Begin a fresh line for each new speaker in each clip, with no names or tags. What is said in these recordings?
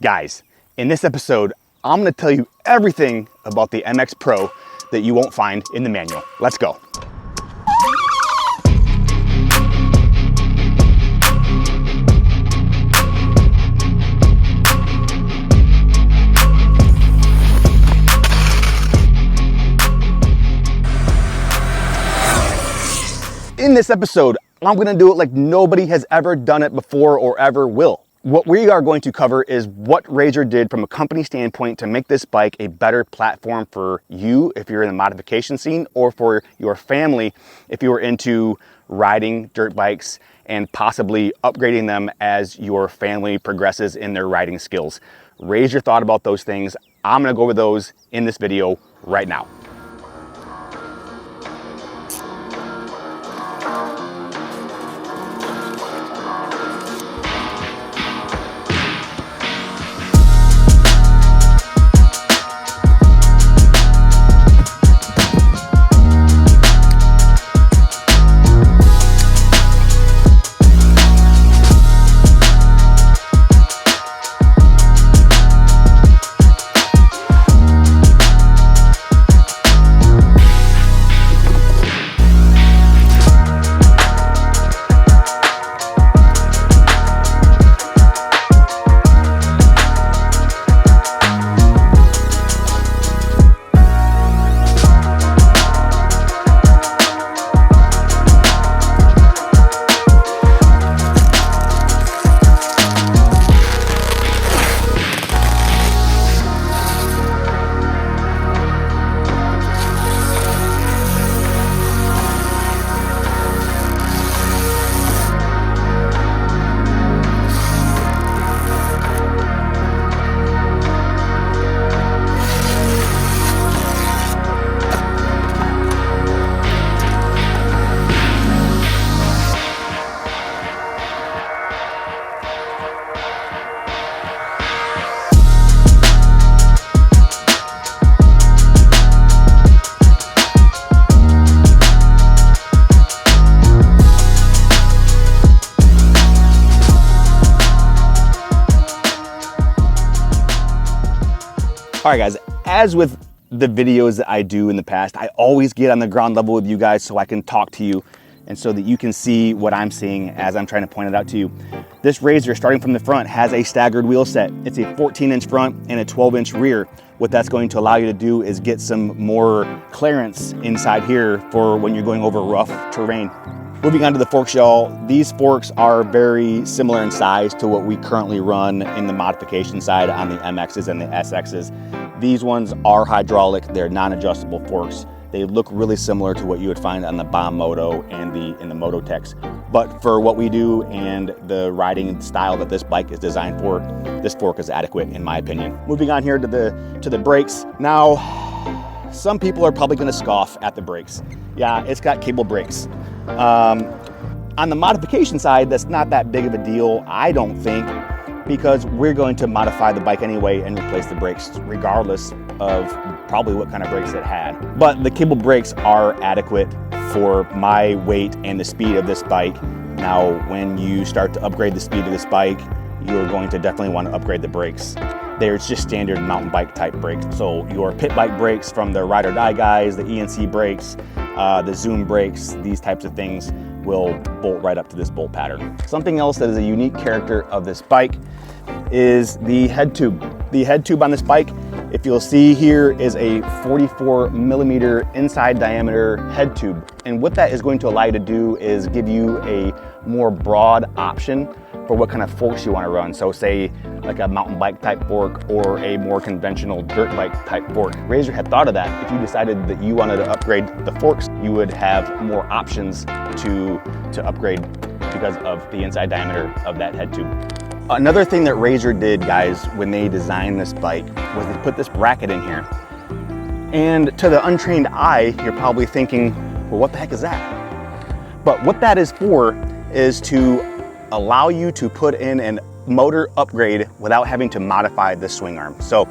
Guys, in this episode, I'm gonna tell you everything about the MXPro that you won't find in the manual. Let's go. In this episode, I'm gonna do it like nobody has ever done it before or ever will. What we are going to cover is what RZR did from a company standpoint to make this bike a better platform for you if you're in the modification scene, or for your family if you are into riding dirt bikes and possibly upgrading them as your family progresses in their riding skills. RZR thought about those things. I'm gonna go over those in this video right now. All right, guys, as with the videos that I do in the past, I always get on the ground level with you guys so I can talk to you and so that you can see what I'm seeing as I'm trying to point it out to you. This RZR, starting from the front, has a staggered wheel set. It's a 14-inch front and a 12-inch rear. What that's going to allow you to do is get some more clearance inside here for when you're going over rough terrain. Moving on to the forks, y'all. These forks are very similar in size to what we currently run in the modification side on the MXs and the SXs. These ones are hydraulic, they're non-adjustable forks. They look really similar to what you would find on the Bomb Moto and in the Mototex. But for what we do and the riding style that this bike is designed for, this fork is adequate in my opinion. Moving on here to the brakes. Now, some people are probably gonna scoff at the brakes. Yeah, it's got cable brakes. On the modification side, that's not that big of a deal, I don't think, because we're going to modify the bike anyway and replace the brakes regardless of probably what kind of brakes it had. But the cable brakes are adequate for my weight and the speed of this bike. Now, when you start to upgrade the speed of this bike, you're going to definitely want to upgrade the brakes. There's just standard mountain bike type brakes. So your pit bike brakes from the Ride or Die guys, the ENC brakes, the Zoom brakes, these types of things will bolt right up to this bolt pattern. Something else that is a unique character of this bike is the head tube. The head tube on this bike, if you'll see here, is a 44 millimeter inside diameter head tube. And what that is going to allow you to do is give you a more broad option for what kind of forks you want to run. So say like a mountain bike type fork or a more conventional dirt bike type fork. RZR had thought of that. If you decided that you wanted to upgrade the forks, you would have more options to upgrade because of the inside diameter of that head tube. Another thing that RZR did, guys, when they designed this bike was they put this bracket in here. And to the untrained eye, you're probably thinking, well, what the heck is that? But what that is for is to allow you to put in a motor upgrade without having to modify the swing arm. So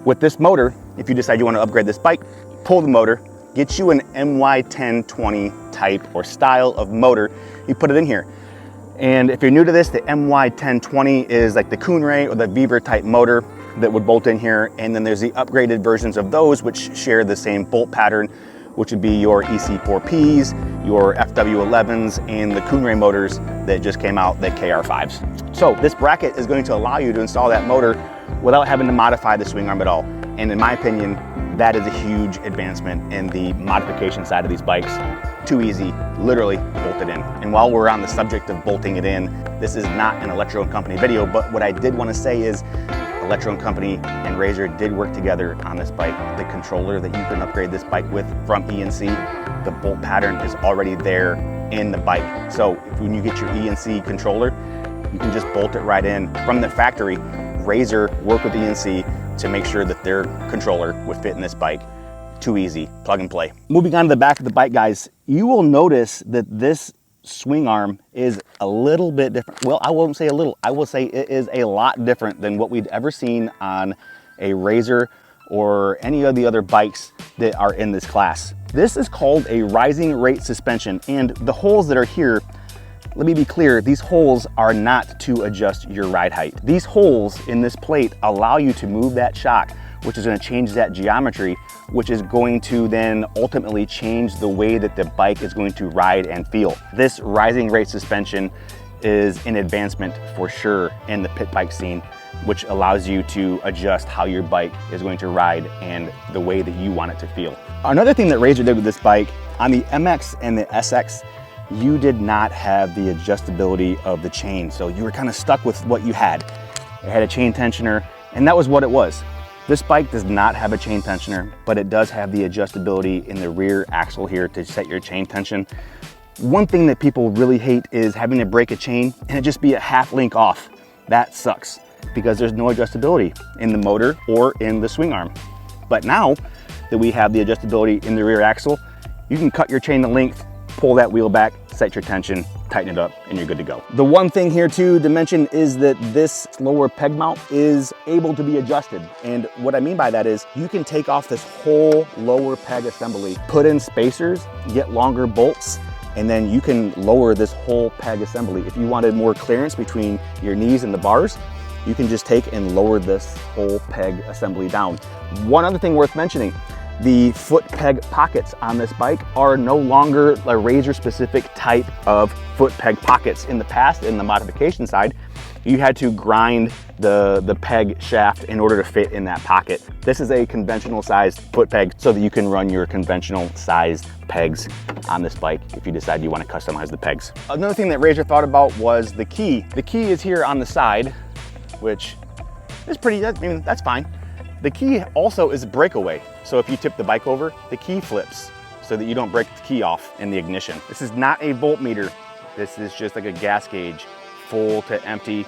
with this motor, if you decide you want to upgrade this bike, pull the motor, get you an MY1020 type or style of motor, you put it in here. And if you're new to this, the MY1020 is like the Coonray or the Beaver type motor that would bolt in here. And then there's the upgraded versions of those which share the same bolt pattern, which would be your EC4Ps, your FW11s, and the Coonray motors that just came out, the KR5s. So this bracket is going to allow you to install that motor without having to modify the swing arm at all. And in my opinion, that is a huge advancement in the modification side of these bikes. Too easy, literally bolt it in. And while we're on the subject of bolting it in, this is not an Electro & Company video, but what I did want to say is Electro & Company and Razor did work together on this bike. The controller that you can upgrade this bike with from ENC, the bolt pattern is already there in the bike. So when you get your ENC controller, you can just bolt it right in from the factory. Razor worked with ENC to make sure that their controller would fit in this bike. Too easy, plug and play. Moving on to the back of the bike, guys, you will notice that this swing arm is a little bit different. Well, I won't say a little, I will say it is a lot different than what we'd ever seen on a Razor or any of the other bikes that are in this class. This is called a rising rate suspension, and the holes that are here, let me be clear, these holes are not to adjust your ride height. These holes in this plate allow you to move that shock, which is going to change that geometry, which is going to then ultimately change the way that the bike is going to ride and feel. This rising rate suspension is an advancement for sure in the pit bike scene, which allows you to adjust how your bike is going to ride and the way that you want it to feel. Another thing that Razor did with this bike, on the MX and the SX, you did not have the adjustability of the chain. So you were kind of stuck with what you had. It had a chain tensioner, and that was what it was. This bike does not have a chain tensioner, but it does have the adjustability in the rear axle here to set your chain tension. One thing that people really hate is having to break a chain and it just be a half link off. That sucks because there's no adjustability in the motor or in the swing arm. But now that we have the adjustability in the rear axle, you can cut your chain to length, pull that wheel back, set your tension, tighten it up, and you're good to go. The one thing here too to mention is that this lower peg mount is able to be adjusted. And what I mean by that is you can take off this whole lower peg assembly, put in spacers, get longer bolts, and then you can lower this whole peg assembly. If you wanted more clearance between your knees and the bars, you can just take and lower this whole peg assembly down. One other thing worth mentioning, the foot peg pockets on this bike are no longer a Razor specific type of foot peg pockets. In the past, in the modification side, you had to grind the peg shaft in order to fit in that pocket. This is a conventional sized foot peg so that you can run your conventional sized pegs on this bike if you decide you want to customize the pegs. Another thing that Razor thought about was the key. The key is here on the side, which is pretty, I mean, that's fine. The key also is breakaway. So if you tip the bike over, the key flips so that you don't break the key off in the ignition. This is not a voltmeter. This is just like a gas gauge, full to empty.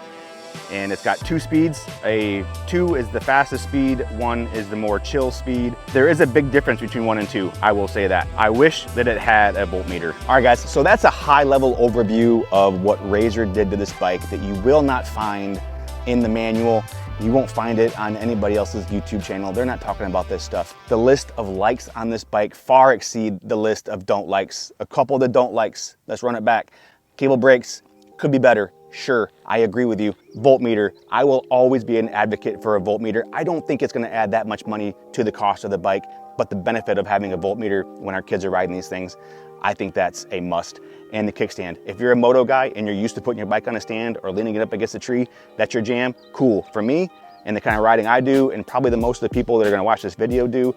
And it's got 2 speeds. A 2 is the fastest speed, 1 is the more chill speed. There is a big difference between 1 and 2, I will say that. I wish that it had a voltmeter. All right guys, so that's a high level overview of what Razor did to this bike that you will not find in the manual. You won't find it on anybody else's YouTube channel. They're not talking about this stuff. The list of likes on this bike far exceed the list of don't likes. A couple of the don't likes, let's run it back. Cable brakes, could be better. Sure, I agree with you. Voltmeter, I will always be an advocate for a voltmeter. I don't think it's gonna add that much money to the cost of the bike, but the benefit of having a voltmeter when our kids are riding these things, I think that's a must. And the kickstand. If you're a moto guy and you're used to putting your bike on a stand or leaning it up against a tree, that's your jam, cool. For me, and the kind of riding I do, and probably the most of the people that are gonna watch this video do,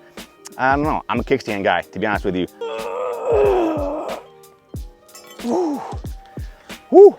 I don't know, I'm a kickstand guy, to be honest with you. Woo. Woo.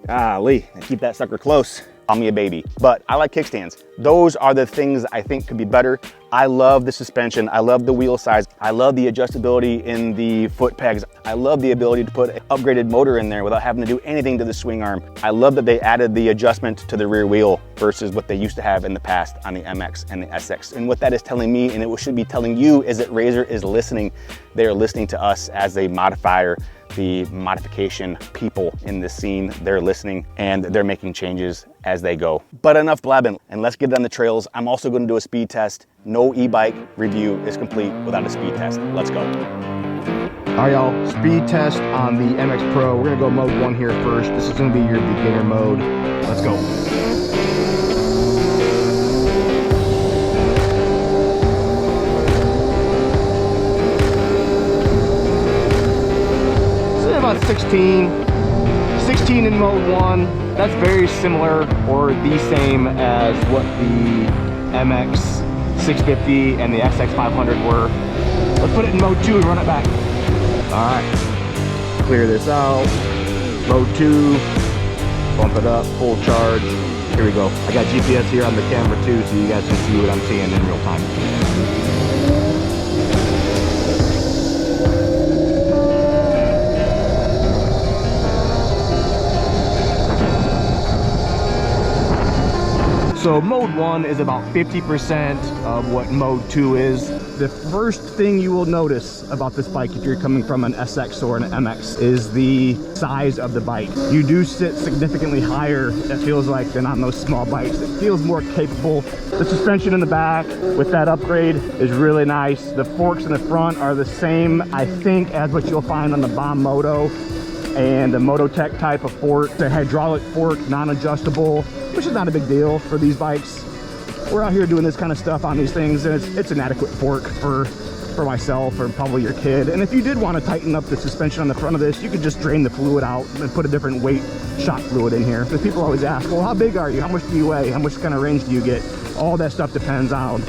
Golly, I keep that sucker close. Call me a baby, but I like kickstands. Those are the things I think could be better. I love the suspension. I love the wheel size. I love the adjustability in the foot pegs. I love the ability to put an upgraded motor in there without having to do anything to the swing arm. I love that they added the adjustment to the rear wheel versus what they used to have in the past on the MX and the SX. And what that is telling me, and it should be telling you, is that Razor is listening. They are listening to us as a modifier, the modification people in this scene. They're listening and they're making changes as they go. But enough blabbing, and let's get it on the trails. I'm also going to do a speed test. No e-bike review is complete without a speed test. Let's go.
All right, y'all, speed test on the MXPro. We're gonna go mode 1 here first. This is gonna be your beginner mode. Let's go. So about 16 in mode 1. That's very similar or the same as what the MX 650 and the SX 500 were. Let's put it in mode 2 and run it back. All right, clear this out. Mode 2, bump it up, full charge. Here we go. I got GPS here on the camera too, so you guys can see what I'm seeing in real time. So mode 1 is about 50% of what mode 2 is. The first thing you will notice about this bike if you're coming from an SX or an MX is the size of the bike. You do sit significantly higher, it feels like, than on those small bikes. It feels more capable. The suspension in the back with that upgrade is really nice. The forks in the front are the same, I think, as what you'll find on the Bomb Moto and the Mototech type of fork. The hydraulic fork, non-adjustable, which is not a big deal for these bikes. We're out here doing this kind of stuff on these things, and it's an adequate fork for myself or probably your kid. And if you did want to tighten up the suspension on the front of this, you could just drain the fluid out and put a different weight shock fluid in here. Because people always ask, well, how big are you? How much do you weigh? How much kind of range do you get? All that stuff depends on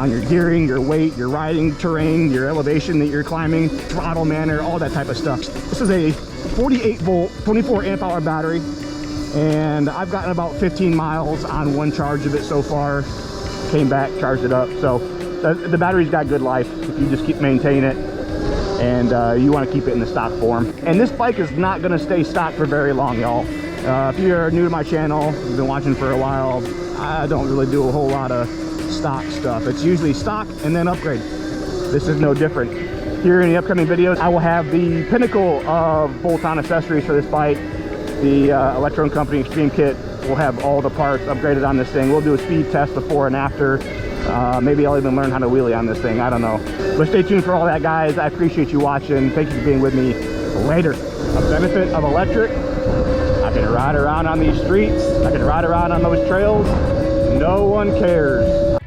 your gearing, your weight, your riding terrain, your elevation that you're climbing, throttle manner, all that type of stuff. This is a 48 volt, 24 amp hour battery. And I've gotten about 15 miles on one charge of it so far. Came back, charged it up. So the battery's got good life if you just keep maintaining it, and you want to keep it in the stock form. And this bike is not going to stay stock for very long, y'all. If you're new to my channel, you've been watching for a while, I don't really do a whole lot of stock stuff. It's usually stock and then upgrade. This is no different. Here in the upcoming videos, I will have the pinnacle of bolt-on accessories for this bike. The Electron Company Extreme Kit will have all the parts upgraded on this thing. We'll do a speed test before and after. Maybe I'll even learn how to wheelie on this thing. I don't know. But stay tuned for all that, guys. I appreciate you watching. Thank you for being with me. Later. A benefit of electric, I can ride around on these streets. I can ride around on those trails. No one cares.